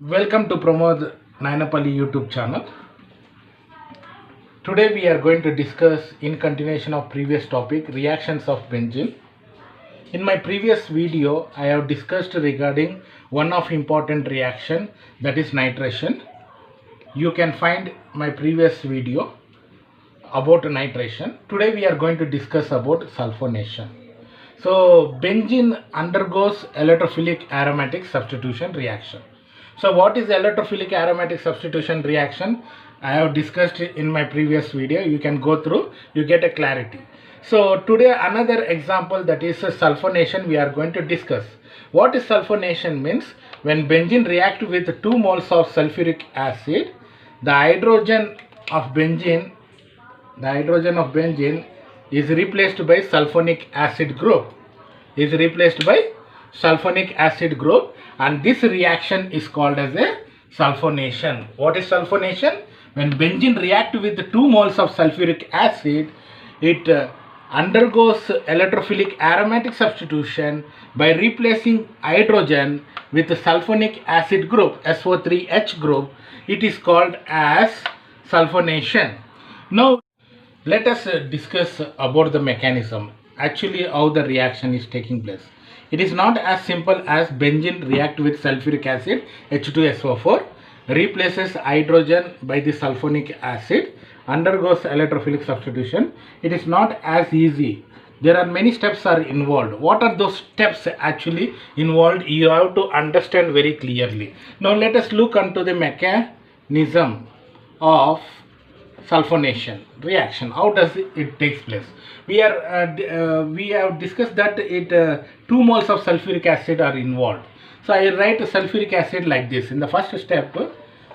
Welcome to Pramod Nainapalli YouTube channel. Today we are going to discuss in continuation of previous topic reactions of benzene. In my previous video I have discussed regarding one of important reaction, that is nitration. You can find my previous video about nitration. Today we are going to discuss about sulfonation. So benzene undergoes electrophilic aromatic substitution reaction. So what is electrophilic aromatic substitution reaction? I have discussed in my previous video. You can go through, you get a clarity. So today another example, that is sulfonation, we are going to discuss. What is sulfonation means? When benzene react with 2 moles of sulfuric acid, the hydrogen of benzene is replaced by sulfonic acid group. And this reaction is called as a sulfonation. What is sulfonation? When benzene react with 2 moles of sulfuric acid, it undergoes electrophilic aromatic substitution by replacing hydrogen with the sulfonic acid group, SO3H group. It is called as sulfonation. Now let us discuss about the mechanism, actually how the reaction is taking place. It is not as simple as benzene react with sulfuric acid H2SO4, replaces hydrogen by the sulfonic acid, undergoes electrophilic substitution. It is not as easy. There are many steps are involved. What are those steps actually involved? You have to understand very clearly. Now let us look into the mechanism of sulfonation reaction. How does it takes place? We have discussed that 2 moles of sulfuric acid are involved. So I write sulfuric acid like this. In the first step,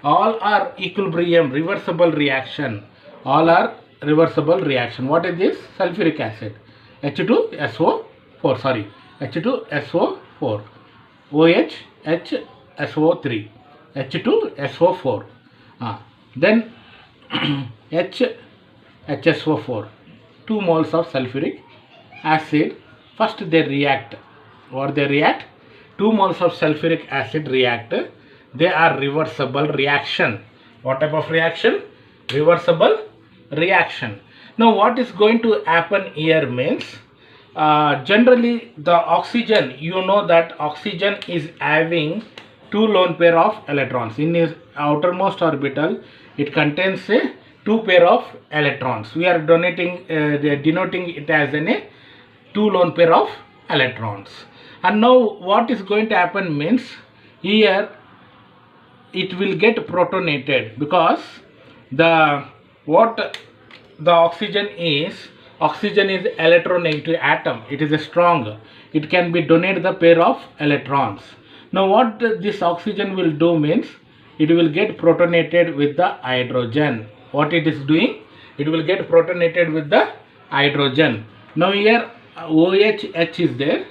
all are equilibrium, reversible reaction. All are reversible reaction. What is this? Sulfuric acid, H2SO4, sorry, H2SO4, OH, HSO3, H2SO4. Then HSO4, 2 moles of sulfuric acid. First they react. What they react? 2 moles of sulfuric acid react. They are reversible reaction. What type of reaction? Reversible reaction. Now what is going to happen here means, generally the oxygen, you know that oxygen is having 2 lone pair of electrons. In its outermost orbital, it contains a 2 pair of electrons. We are denoting it as a 2 lone pair of electrons. And now what is going to happen means, here it will get protonated, because the oxygen is electronegative atom. It is a strong. It can be donated the pair of electrons. Now what this oxygen will do means, it will get protonated with the hydrogen. What it is doing? It will get protonated with the hydrogen. Now here OH is there,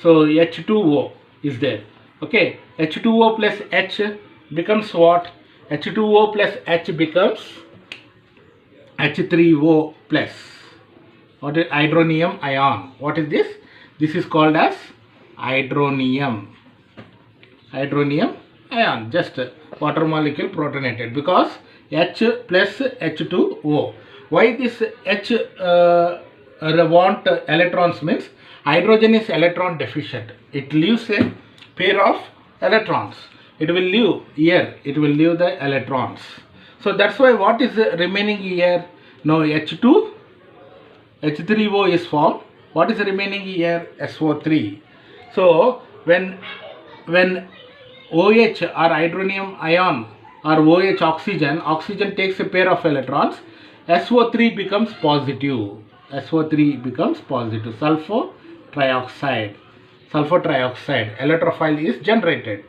so H2O is there. Okay, H2O plus H becomes what? H2O plus H becomes H3O plus. What is hydronium ion? What is this? This is called as hydronium ion, just water molecule protonated, because H plus H2O. Why this H want electrons means, hydrogen is electron deficient. It leaves a pair of electrons. It will leave here. It will leave the electrons. So that's why what is remaining here? Now H2, H3O is formed. What is remaining here? SO3. So when OH or hydronium ion or OH oxygen takes a pair of electrons, SO3 becomes positive. Sulfur trioxide. Electrophile is generated.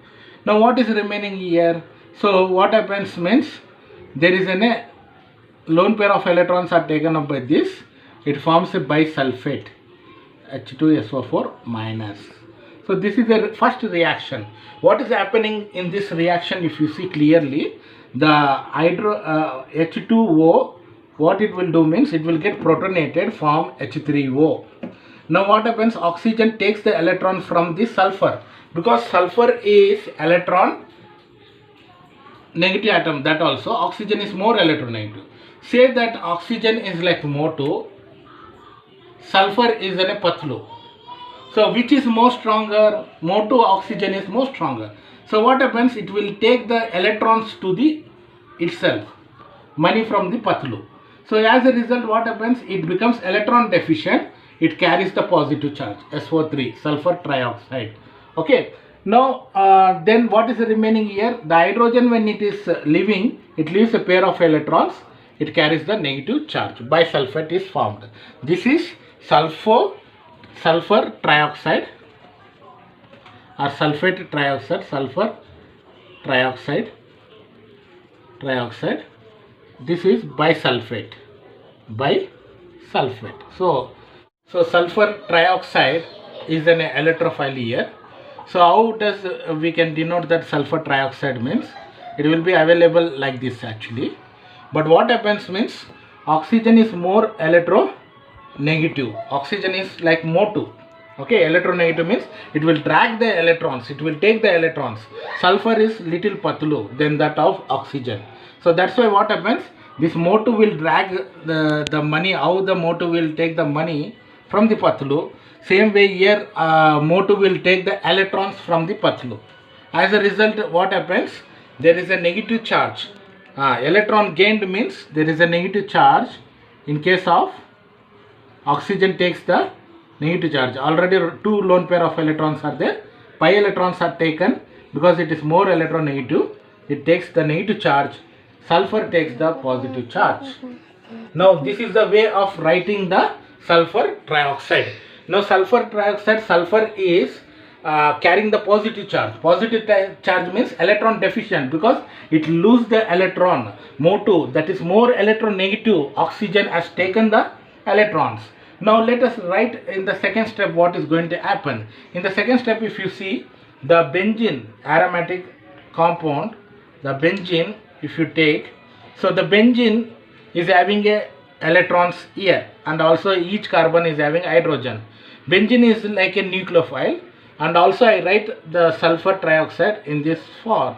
Now what is remaining here? So what happens means, there is a lone pair of electrons are taken up by this. It forms a bisulfate, H2SO4 minus. So this is the first reaction. What is happening in this reaction? If you see clearly, the H2O, what it will do means, it will get protonated from H3O. Now what happens? Oxygen takes the electron from the sulfur, because sulfur is electron negative atom, that also oxygen is more electronegative. Say that oxygen is like Mo2, sulfur is in a Patlu. So which is more stronger? Mo2 oxygen is more stronger. So what happens? It will take the electrons to the itself, money from the Patlu. So as a result, what happens? It becomes electron deficient. It carries the positive charge, SO3, sulfur trioxide. Okay. Now then what is remaining here? The hydrogen, when it is leaving, it leaves a pair of electrons. It carries the negative charge. Bisulfate is formed. This is sulfur trioxide or sulfate trioxide, sulfur trioxide. This is bisulfate. So sulfur trioxide is an electrophile here. So how does we can denote that sulfur trioxide means? It will be available like this actually. But what happens means oxygen is more electronegative. Oxygen is like Mo2. Okay, electronegative means it will drag the electrons. It will take the electrons. Sulfur is little patlu than that of oxygen. So that's why what happens? This Mo2 will drag the money. How the Mo2 will take the money from the patlu? Same way here Mo2 will take the electrons from the patlu. As a result, what happens? There is a negative charge. Electron gained means there is a negative charge. In case of oxygen takes the negative charge. Already two lone pair of electrons are there. Pi electrons are taken because it is more electronegative. It takes the negative charge. Sulfur takes the positive charge. Now this is the way of writing the sulfur trioxide. Now sulfur trioxide, sulfur is carrying the positive charge. Positive charge means electron deficient because it loses the electron. Mo2, that is more electronegative. Oxygen has taken the electrons. Now let us write in the second step what is going to happen. In the second step, if you see the benzene aromatic compound, the benzene, if you take, so the benzene is having a electrons here and also each carbon is having hydrogen. Benzene is like a nucleophile, and also I write the sulfur trioxide in this form.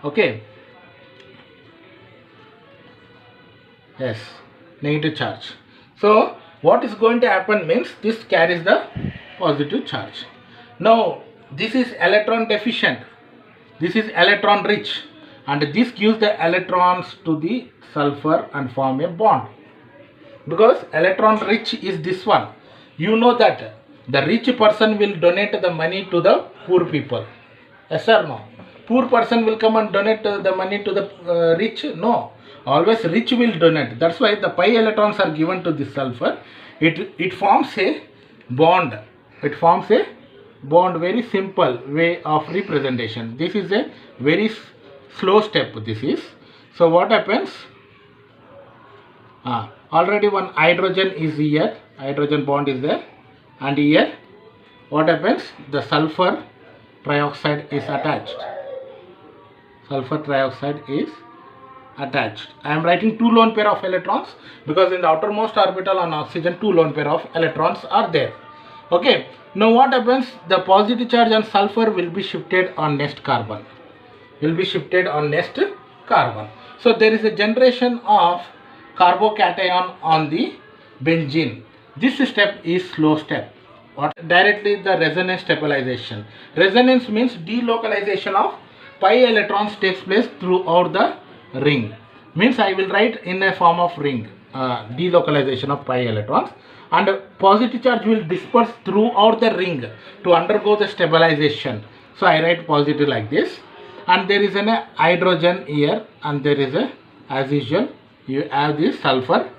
Okay. Yes, negative charge. So what is going to happen means this carries the positive charge. Now this is electron deficient. This is electron rich, and this gives the electrons to the sulfur and form a bond. Because electron rich is this one. You know that the rich person will donate the money to the poor people. Yes or no? Poor person will come and donate the money to the rich? No. Always rich will donate. That's why the pi electrons are given to this sulfur. It forms a bond. It forms a bond. Very simple way of representation. This is a very slow step. This is. So what happens? Already one hydrogen is here. Hydrogen bond is there. And here what happens? The sulfur trioxide is attached. Sulfur trioxide is attached. I am writing two lone pair of electrons because in the outermost orbital on oxygen two lone pair of electrons are there. Okay. Now what happens? The positive charge on sulfur will be shifted on next carbon. So there is a generation of carbocation on the benzene. This step is slow step. What? Directly the resonance stabilization. Resonance means delocalization of pi electrons takes place throughout the ring. Means I will write in a form of ring. Delocalization of pi electrons, and positive charge will disperse throughout the ring to undergo the stabilization. So I write positive like this, and there is an hydrogen here, and there is a, as usual, you have this sulfur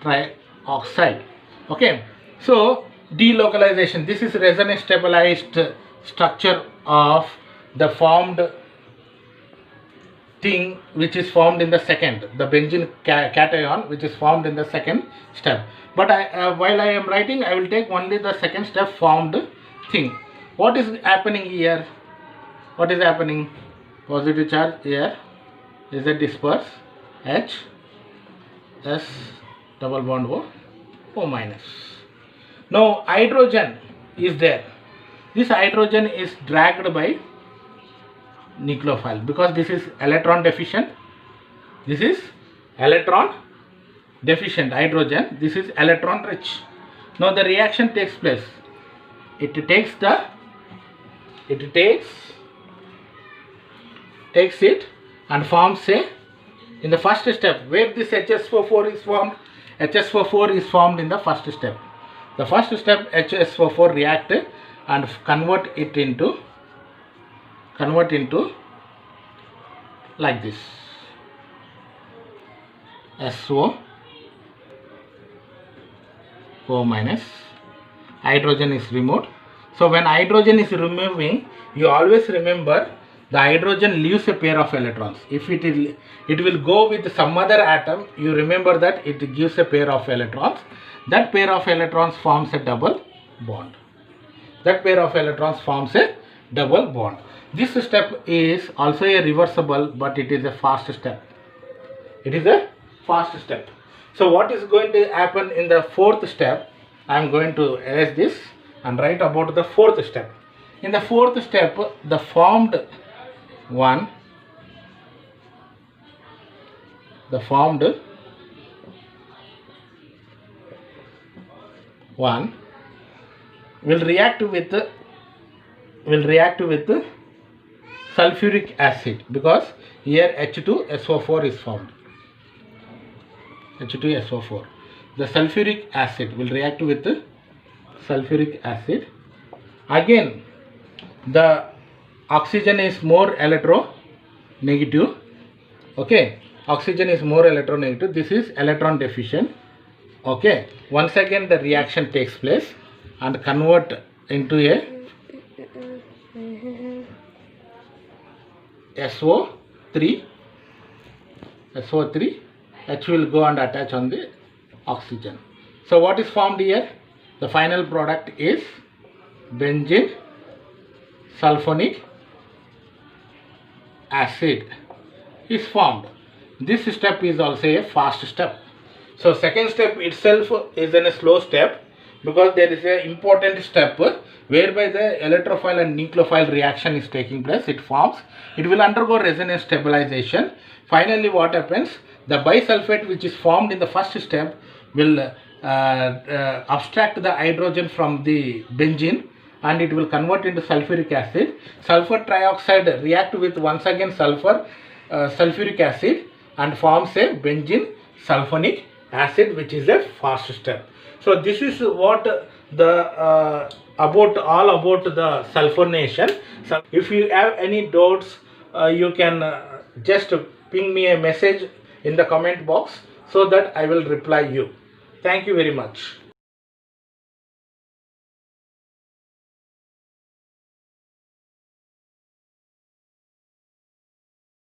trioxide. Okay. So delocalization. This is resonance stabilized structure of the formed thing which is formed in the second, the benzene cation which is formed in the second step. But while I am writing, I will take only the second step formed thing. What is happening here? What is happening? Positive charge here is a disperse H S double bond O minus. Now hydrogen is there. This hydrogen is dragged by nucleophile, because this is electron deficient. This is electron deficient hydrogen. This is electron rich. Now the reaction takes place. It takes it and forms a, in the first step where this HSO4 is formed. HSO4 is formed in the first step. The first step, HSO4 react and convert into like this. SO4 minus, hydrogen is removed. So when hydrogen is removing, you always remember the hydrogen leaves a pair of electrons. If it will go with some other atom, you remember that it gives a pair of electrons. That pair of electrons forms a double bond. This step is also a reversible, but it is a fast step. So what is going to happen in the fourth step? I am going to erase this and write about the fourth step. In the fourth step, the formed one will react with sulfuric acid, because here H2SO4 is formed. H2SO4. The sulfuric acid will react with sulfuric acid. Again, the oxygen is more electronegative. Okay, oxygen is more electronegative. This is electron deficient. Okay, once again the reaction takes place and convert into a SO3. H will go and attach on the oxygen. So what is formed here? The final product is benzene sulfonic acid is formed. This step is also a fast step. So second step itself is a slow step, because there is an important step whereby the electrophile and nucleophile reaction is taking place. It forms. It will undergo resonance stabilization. Finally, what happens? The bisulfate which is formed in the first step will abstract the hydrogen from the benzene, and it will convert into sulfuric acid. Sulfur trioxide react with once again sulfuric acid and forms a benzene sulfonic acid, which is a fast step. So this is what the about the sulfonation. So if you have any doubts, you can just ping me a message in the comment box so that I will reply you. Thank you very much.